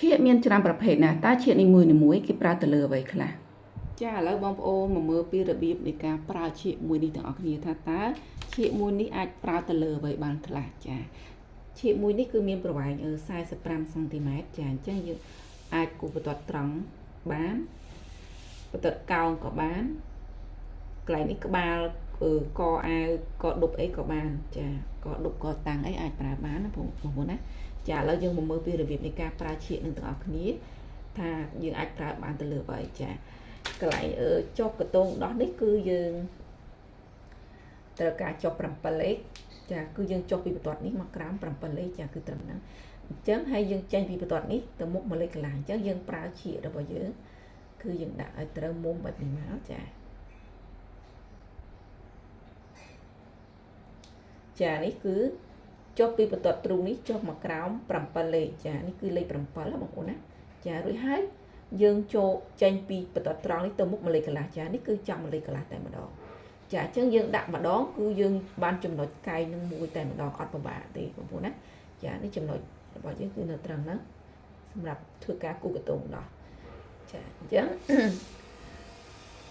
Chia miênច្រើនប្រភេទណាតើchiaនីមួយៗគេប្រើទៅលើអ្វីខ្លះចាឥឡូវបងប្អូនមកមើលពីរបៀបនៃការប្រើឈៀកមួយនេះទាំងអស់គ្នាថាតើឈៀកមួយនេះអាចប្រើទៅលើអ្វីបានខ្លះចាឈៀកមួយនេះគឺមានប្រវែង45សង់ទីម៉ែត្រចាអញ្ចឹងយើងអាចគូបន្ទាត់ត្រង់បានបន្ទាត់កោងក៏បានកន្លែងនេះក្បាលកអាវកដប់អីក៏បានចាកដប់កតាំងអីអាចប្រើបានណាបងប្អូនណាចាឥឡូវយើងមកមើលពីរបៀបនៃការប្រើឈៀកនឹងទាំងអស់គ្នាថាយើងអាចប្រើបានទៅលើអ្វីចាកន្លែងចុះកតងដោះនេះគឺយើងត្រូវការចុះ7លេខចាគឺយើងចុះពីបន្ទាត់នេះមកក្រោម7លេខចាគឺត្រឹមហ្នឹងអញ្ចឹងហើយយើងចេញពីបន្ទាត់នេះទៅមុខ1លេខកន្លះអញ្ចឹងយើងប្រើឈៀករបស់យើងគឺយើងដាក់ឲ្យត្រូវមុំបែបនេះមកចាចានេះគឺចុះពីបន្ទាត់ទ្រូងនេះចុះមកក្រោម7លេខចានេះគឺលេខ7បងប្អូនណាចារួចហើយយើងចូលចេញពីបន្ទាត់ត្រង់នេះទៅមុខ1លេខកន្លះចានេះគឺចំ1លេខកន្លះតែម្ដងចាអញ្ចឹងយើងដាក់ម្ដងគឺយើងបានចំណុចកែងនឹងមួយតែម្ដងអត់ពិបាកទេបងប្អូនណាចានេះចំណុចរបស់យើងគឺនៅត្រង់ហ្នឹងសម្រាប់ធ្វើការគូកតងដោះចាអញ្ចឹង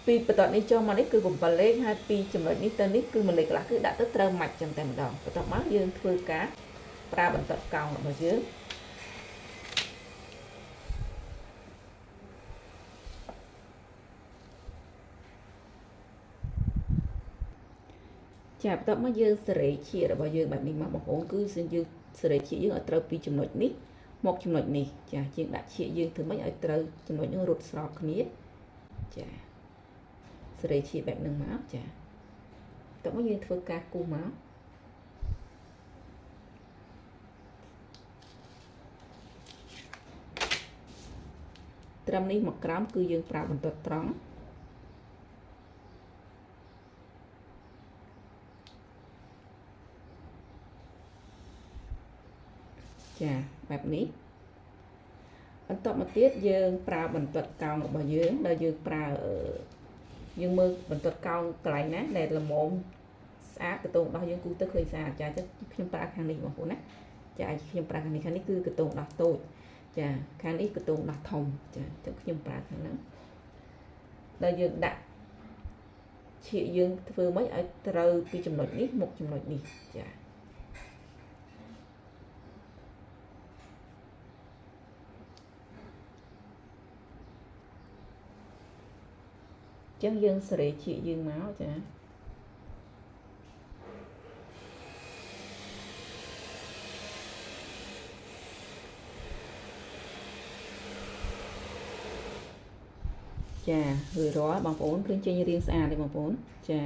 ពីបន្ទាត់នេះចូលមកនេះគឺ7លេខហើយពីចំណុចនេះទៅនេះគឺ1លេខកន្លះគឺដាក់ទៅត្រូវម៉ាច់ចឹងតែម្ដងបន្ទាប់មកយើងធ្វើការប្រើបន្ទាត់កោងរបស់យើងចាបន្ទាប់មកយើងសេរីឈៀករបស់យើងបែបនេះមកបងប្អូនគឺយើងសេរីឈៀកយើងឲ្យត្រូវពីចំណុចនេះមកចំណុចនេះចាយើងដាក់ឈៀកយើងធ្វើម៉េចឲ្យត្រូវចំណុចនេះរត់ស្របគ្នាចាសេរីឈៀកបែបហ្នឹងមកចាបន្ទាប់មកយើងធ្វើការគូសមកត្រឹមនេះមកក្រោមគឺយើងប្រើបន្ទាត់ត្រង់ចាបែបនេះបន្ទាប់មកទៀតយើងប្រើបន្ទាត់កោងរបស់យើងដែលយើងប្រើយើងមើលបន្ទាត់កោងកន្លែងណាដែលល្មមស្អាតកតងដោះយើងគូទៅឃើញស្អាតចាខ្ញុំប្រើខាងនេះបងប្អូនណាចាខ្ញុំប្រើខាងនេះគឺកតងដោះតូចចាខាងនេះកតងដោះធំចាចឹងខ្ញុំប្រើខាងហ្នឹងដែលយើងដាក់ឈៀកយើងធ្វើម៉េចឲ្យត្រូវពីចំណុចនេះមកចំណុចនេះចាចឹងយើងសេរីឈៀកយើងមកចាចារួចរាល់បងប្អូនឃើញចេញរាងស្អាតទេបងប្អូនចា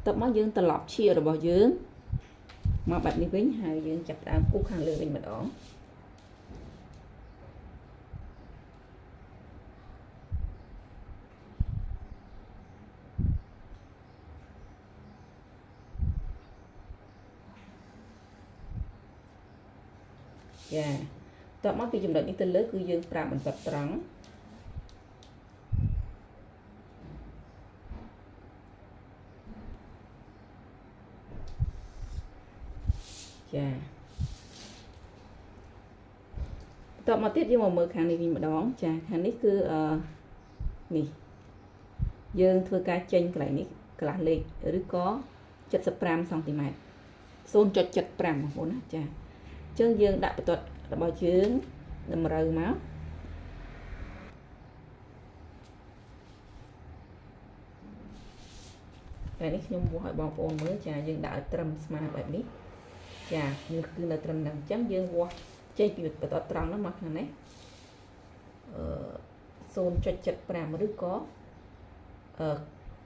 តបមកយើងត្រឡប់ឈៀករបស់យើងមកបែបនេះវិញហើយយើងចាប់ដើមគូសខាងលើវិញម្ដងចាតបមកពីចំណុចនេះទៅលើគឺយើងប្រើបន្ទាត់ត្រង់ចាបន្តមកទៀតយើងមកមើលខាងនេះវិញម្ដងចាខាងនេះគឺនេះយើងធ្វើការចេញកន្លែងនេះកន្លះលេខឬក៏75សង់ទីម៉ែត្រ 0.75 បងប្អូនណាចាអញ្ចឹងយើងដាក់បន្ទាត់របស់យើងតម្រូវមកតែនេះខ្ញុំវាស់ឲ្យបងប្អូនមើលចាយើងដាក់ឲ្យត្រឹមស្មើបែបនេះចាគឺនៅត្រឹមហ្នឹងអញ្ចឹងយើងវាស់ចេញពីបន្ទាត់ត្រង់ហ្នឹងមកខាងនេះ0.75 ឬក៏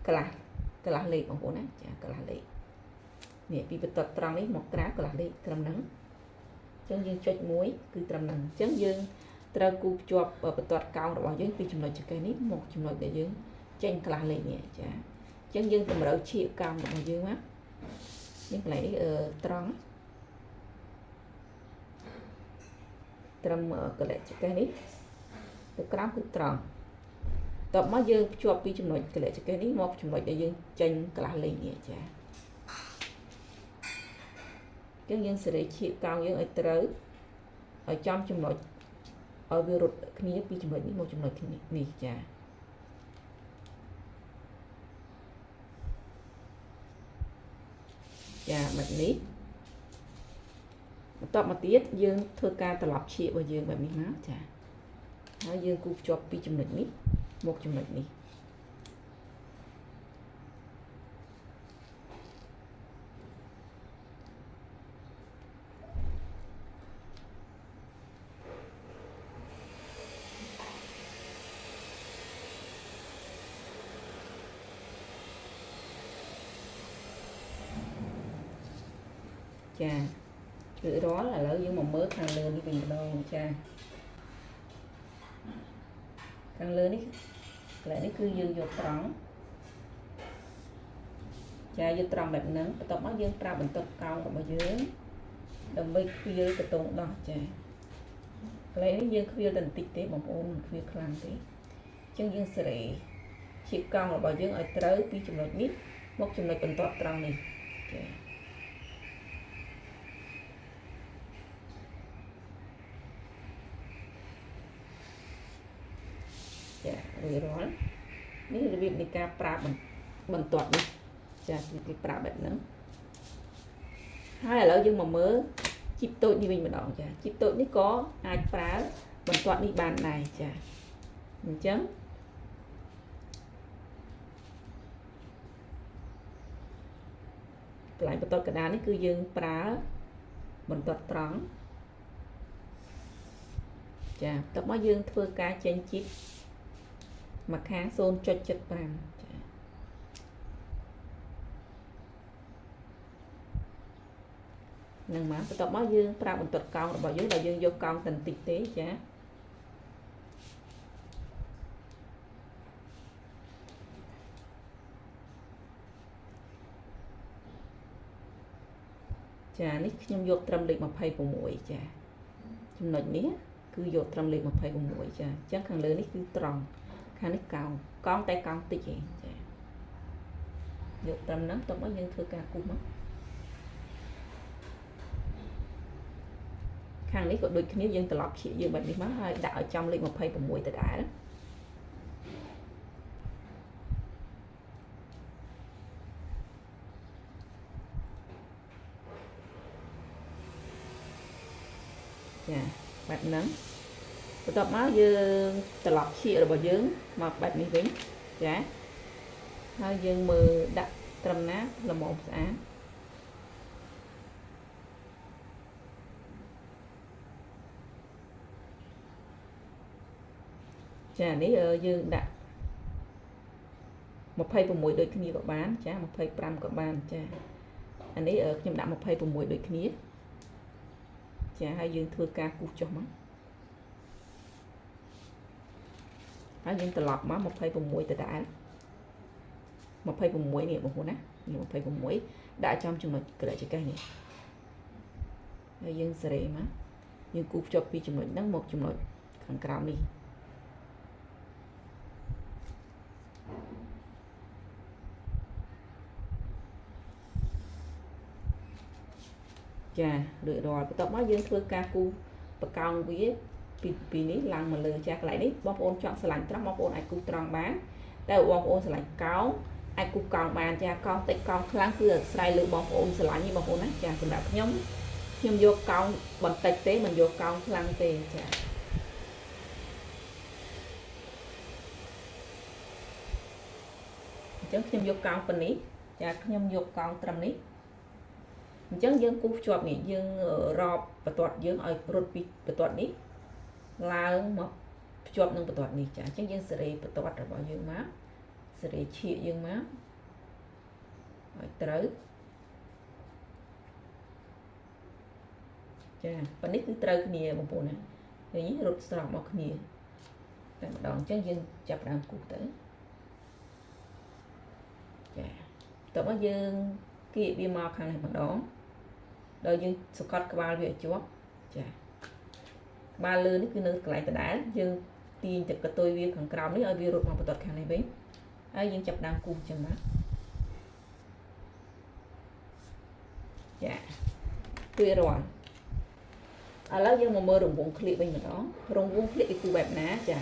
កន្លះលេខបងប្អូនណាចាកន្លះលេខនេះពីបន្ទាត់ត្រង់នេះមកក្រៅកន្លះលេខត្រឹមហ្នឹងអញ្ចឹងយើងចុចមួយគឺត្រឹមហ្នឹងអញ្ចឹងយើងត្រូវគូភ្ជាប់បន្ទាត់កោងរបស់យើងពីចំណុចចង្កេះនេះមកចំណុចដែលយើងចេញកន្លះលេខនេះចាអញ្ចឹងយើងតម្រូវឈៀកកោងរបស់យើងមកនេះកន្លែងនេះត្រង់ត្រឹមកន្លែងចង្កេះនេះទៅក្រោមគឺត្រង់តបមកយើងភ្ជាប់ពីចំណុចកន្លែងចង្កេះនេះមកចំណុចដែលយើងចេញកន្លះលេខនេះចាអញ្ចឹងយើងសេរីឈៀកកោងយើងឲ្យត្រូវឲ្យចំចំណុច ឲ្យវារត់គ្នាពីចំណុចនេះមកចំណុចនេះចាបែបនេះបន្ទាប់មកទៀតយើងធ្វើការត្រឡប់ឈៀករបស់យើងបែបនេះមកចាហើយយើងគូសភ្ជាប់ពីចំណុចនេះមកចំណុចនេះចារួចរាល់ឥឡូវយើងមកមើលខាងលើនេះវិញម្ដងចាខាងលើនេះកន្លែងនេះគឺយើងយកត្រង់ចាយកត្រង់បែបហ្នឹងបន្ទាប់មកយើងប្រើបន្ទប់កោងរបស់យើងដើម្បីខ្វៀលបតុងដោះចាកន្លែងនេះយើងខ្វៀលតែបន្តិចទេបងប្អូនមិនខ្វៀលខ្លាំងទេអញ្ចឹងយើងសេរីជាកោងរបស់យើងឲ្យត្រូវពីចំណុចនេះមកចំណុចបន្ទាប់ត្រង់នេះចារួចរាល់នេះរបៀបនៃការប្រើបន្ទាត់នេះចាគេប្រើបែបហ្នឹងហើយឥឡូវយើងមកមើលជីបតូចនេះវិញម្ដងចាជីបតូចនេះក៏អាចប្រើបន្ទាត់នេះបានដែរចាអញ្ចឹងកន្លែងបន្ទាត់កណ្ដាលនេះគឺយើងប្រើបន្ទាត់ត្រង់ចាបន្ទាប់មកយើងធ្វើការចេញជីបមកខាង 0.75 ចានឹងមកបន្ទាប់មកយើងប្រើបន្ទាត់កោងរបស់យើងដែលយើងយកកោងតិចតិចទេចានេះខ្ញុំយកត្រឹមលេខ26ចាចំណុចនេះគឺយកត្រឹមលេខ26ចាអញ្ចឹងខាងលើនេះគឺត្រង់ខាងនេះកោងតែកោងតិចឯងចាយកត្រឹមហ្នឹងតោះមកយើងធ្វើការគូសមកខាងនេះក៏ដូចគ្នាយើងត្រឡប់ឈៀកយើងបែបនេះមកហើយដាក់ឲ្យចំលេខ26ដដែលចាបែបហ្នឹងបន្ទាប់មកយើងត្រឡប់ឈៀករបស់យើងមកបែបនេះវិញចាហើយយើងមើលដាក់ត្រឹមណាល្មមស្អាតចានេះយើងដាក់26ដូចគ្នាក៏បានចា25ក៏បានចាអានេះខ្ញុំដាក់26ដូចគ្នាចាហើយយើងធ្វើការគូសចុះមកហើយយើងត្រឡប់មក26ដដែល26នេះបងប្អូនណានេះ26ដាក់ចំចំណុចក្រាចចកេះនេះហើយយើងសេរីមកយើងគូសភ្ជាប់ពីចំណុចហ្នឹងមកចំណុចខាងក្រោមនេះចារួចរាល់បន្ទាប់មកយើងធ្វើការគូសបកោងវាពីនេះឡើងមកលើចាកន្លែងនេះបងប្អូនចង់ឆ្លាញ់ត្រង់បងប្អូនអាចគូសត្រង់បានតែបងប្អូនឆ្លាញ់កោងអាចគូសកោងបានចាកោងតិចកោងខ្លាំងគឺអាស្រ័យលើបងប្អូនឆ្លាញ់នេះបងប្អូនណាចាសម្រាប់ខ្ញុំយកកោងបន្តិចទេមិនយកកោងខ្លាំងទេចាអញ្ចឹងខ្ញុំយកកោងប៉ុណ្នេះចាខ្ញុំយកកោងត្រឹមនេះអញ្ចឹងយើងគូសភ្ជាប់នេះយើងរອບបន្ទាត់យើងឲ្យរត់ពីបន្ទាត់នេះឡើងមកភ្ជាប់នឹងបន្ទាត់នេះចាអញ្ចឹងយើងសេរីបន្ទាត់របស់យើងមកសេរីឈៀកយើងមកឲ្យត្រូវចាប៉ុណ្នេះគឺត្រូវគ្នាបងប្អូនណាឃើញរត់ស្រោបមកគ្នាតែម្ដងអញ្ចឹងយើងចាប់ដើមគូសទៅចាតើមកយើងគៀកវាមកខាងនេះម្ដងដល់យើងសកត់ក្បាលវាឲ្យជាប់ចាក្បាលលើនេះគឺនៅកន្លែងដដែលយើងទាញទឹកកតុយវាខាងក្រោមនេះឲ្យវារត់មកបន្ទាត់ខាងនេះវិញហើយយើងចាប់ដើមគូសចឹងណាចារួចរាល់ ឥឡូវយើងមកមើលរង្វង់ក្លៀកវិញម្ដងរង្វង់ក្លៀកគឺបែបណាចា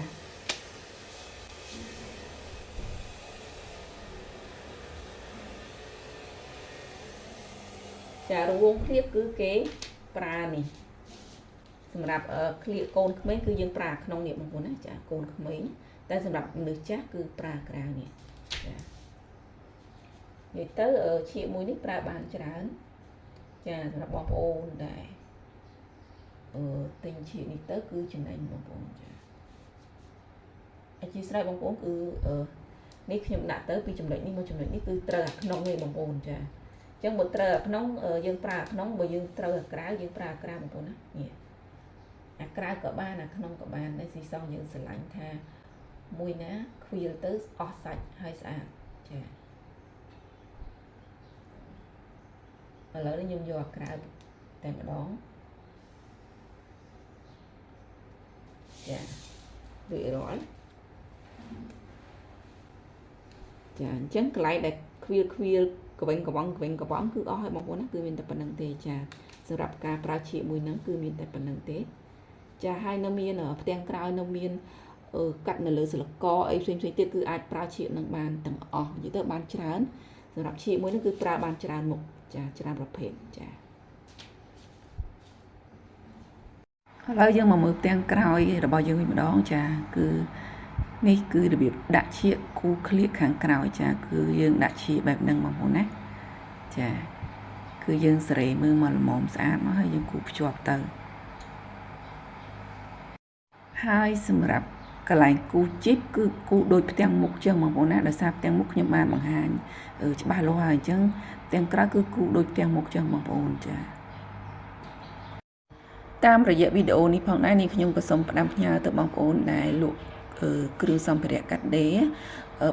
រង្វង់ក្លៀកគឺគេប្រើនេះសម្រាប់ក្លៀកកូនក្មេងគឺយើងប្រើក្នុងនេះបងប្អូនណាចាកូនក្មេងតែសម្រាប់មនុស្សចាស់គឺប្រើក្រៅនេះចានិយាយទៅឈៀកមួយនេះប្រើបានច្រើនចាសម្រាប់បងប្អូនដែរទិញឈៀកនេះទៅគឺចំណេញបងប្អូនចាអធិស្ឋានបងប្អូនគឺនេះខ្ញុំដាក់ទៅពីចំណុចនេះមកចំណុចនេះគឺត្រូវអាក្នុងនេះបងប្អូនចាអញ្ចឹងបើត្រូវអាក្នុងយើងប្រើអាក្នុងបើយើងត្រូវអាក្រៅយើងប្រើអាក្រៅបងប្អូនណានេះអាក្រៅក៏បានអាក្នុងក៏បានតែស៊ីសងយើងស្រឡាញ់ថាមួយណាខ្វៀលទៅអស់សាច់ហើយស្អាតចាឥឡូវនេះខ្ញុំយកអាក្រៅតែម្ដងចារួចរាល់ចាអញ្ចឹងកន្លែងដែលខ្វៀលកវិញកវងគឺអស់ហើយបងប្អូនណាគឺមានតែប៉ុណ្្នឹងទេចាសម្រាប់ការប្រើឈៀកមួយហ្នឹងគឺមានតែប៉ុណ្្នឹងទេចាហើយនៅមានផ្ទាំងក្រោយនៅមានកាត់នៅលើសិលកអីផ្សេងទៀតគឺអាចប្រើឈៀកនឹងបានទាំងអស់និយាយទៅបានច្រើនសម្រាប់ឈៀកមួយហ្នឹងគឺប្រើបានច្រើនមុខចាច្រើនប្រភេទចាឥឡូវយើងមកមើលផ្ទាំងក្រោយរបស់យើងវិញម្ដងចាគឺនេះគឺរបៀបដាក់ឈៀកគូក្លៀកខាងក្រោយចាគឺយើងដាក់ឈៀកបែបហ្នឹងបងប្អូនណាចាគឺយើងសេរីមើលមកល្មមស្អាតមកហើយយើងគូភ្ជាប់ទៅហើយសម្រាប់កន្លែងគូជីបគឺគូដូចផ្ទាំងមុខចឹងបងប្អូនណាដោយសារផ្ទាំងមុខខ្ញុំបានបង្ហាញច្បាស់លាស់ហើយអញ្ចឹងផ្ទាំងក្រោយគឺគូដូចផ្ទាំងមុខចឹងបងប្អូនចាតាមរយៈវីដេអូនេះផងដែរនេះខ្ញុំក៏សូមផ្ដាំផ្ញើទៅបងប្អូនដែលលក់គ្រឿងសម្ភារៈកាត់ដេរ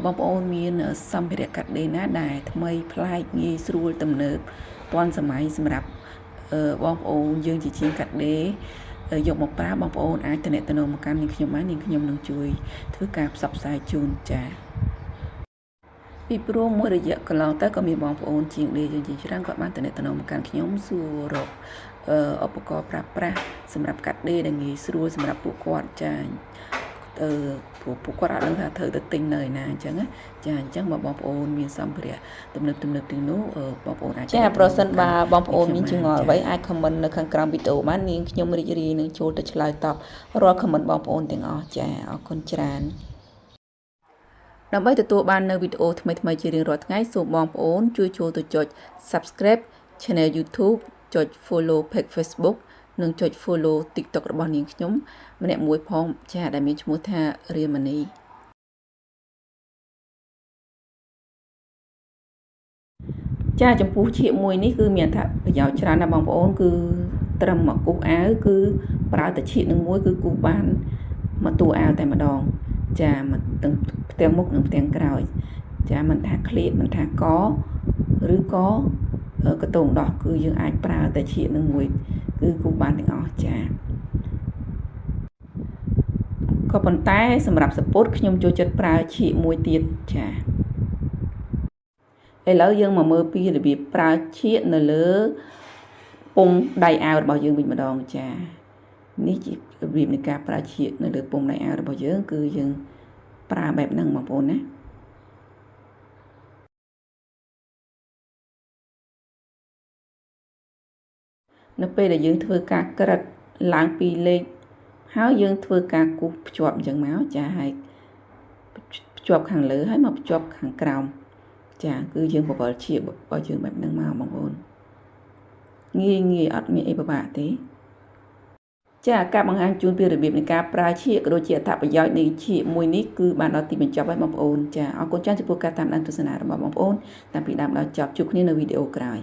បងប្អូនមានសម្ភារៈកាត់ដេរណាដែលថ្មីប្លែកងាយស្រួលទំនើបទាន់សម័យសម្រាប់បងប្អូនយើងជាជាងកាត់ដេរយកមកប្រើបងប្អូនអាចទំនាក់ទំនងមកកាន់នាងខ្ញុំបាននាងខ្ញុំនឹងជួយធ្វើការផ្សព្វផ្សាយជូនចាពីព្រោះមួយរយៈកន្លងទៅក៏មានបងប្អូនជាងដេរយើងជាច្រើនគាត់បានទំនាក់ទំនងមកកាន់ខ្ញុំសួររកឧបករណ៍ប្រើប្រាស់សម្រាប់កាត់ដេរដែលងាយស្រួលសម្រាប់ពួកគាត់ចាពួកគាត់អត់ដឹងថាត្រូវទៅទិញនៅឯណាអញ្ចឹងណាចាអញ្ចឹងបើបងប្អូនមានសម្ភារៈទំនើបទាំងនោះបងប្អូនអាចចាប្រសិនបើបងប្អូនមានចម្ងល់អ្វីអាចខមមិននៅខាងក្រោមវីដេអូបាននាងខ្ញុំរីករាយនឹងចូលទៅឆ្លើយតបរាល់ខមមិនបងប្អូនទាំងអស់ចាអរគុណច្រើនដើម្បីទទួលបាននៅវីដេអូថ្មីជារៀងរាល់ថ្ងៃសូមបងប្អូនជួយចូលទៅចុច Subscribe Channel YouTube ចុច Follow Page Facebook និងចុច Follow TikTok របស់នាងខ្ញុំម្នាក់មួយផងចាដែលមានឈ្មោះថារាមនីចាចំពោះឈៀកមួយនេះគឺមានអត្ថប្រយោជន៍ច្រើនណាស់បងប្អូនគឺត្រឹមមកគូសអាវគឺប្រើតែឈៀកនឹងមួយគឺគូសបានមកតួអាវតែម្ដងចាមកទាំងផ្ទាំងមុខនិងផ្ទាំងក្រោយចាមិនថាក្លៀកមិនថាកឬក៏កតងដោះគឺយើងអាចប្រើតែឈៀកនឹងមួយគឺគូសបានទាំងអស់ចាក៏ប៉ុន្តែសម្រាប់សពុតខ្ញុំចូលចិត្តប្រើឈៀកមួយទៀតចាឥឡូវយើងមកមើលពីរបៀបប្រើឈៀកនៅលើពុម្ពដៃអាវរបស់យើងវិញម្ដងចានេះជារបៀបនៃការប្រើឈៀកនៅលើពុម្ពដៃអាវរបស់យើងគឺយើងប្រើបែបហ្នឹងបងប្អូនណានៅពេលដែលយើងធ្វើការក្រិតឡើងពីលេខហើយយើងធ្វើការគូសភ្ជាប់អញ្ចឹងមកចាហើយភ្ជាប់ខាងលើហើយមកភ្ជាប់ខាងក្រោមចាគឺយើងបបល់ឈៀករបស់យើងបែបហ្នឹងមកបងប្អូនងាយអត់មានអីពិបាកទេចាការបង្ហាញជូនពីរបៀបនៃការប្រើឈៀកក៏ដូចជាអត្ថប្រយោជន៍នៃឈៀកមួយនេះគឺបានដល់ទីបញ្ចប់ហើយបងប្អូនចាអរគុណច្រើនចំពោះការតាមដានទស្សនារបស់បងប្អូនតាំងពីដើមដល់ចប់ជួបគ្នានៅវីដេអូក្រោយ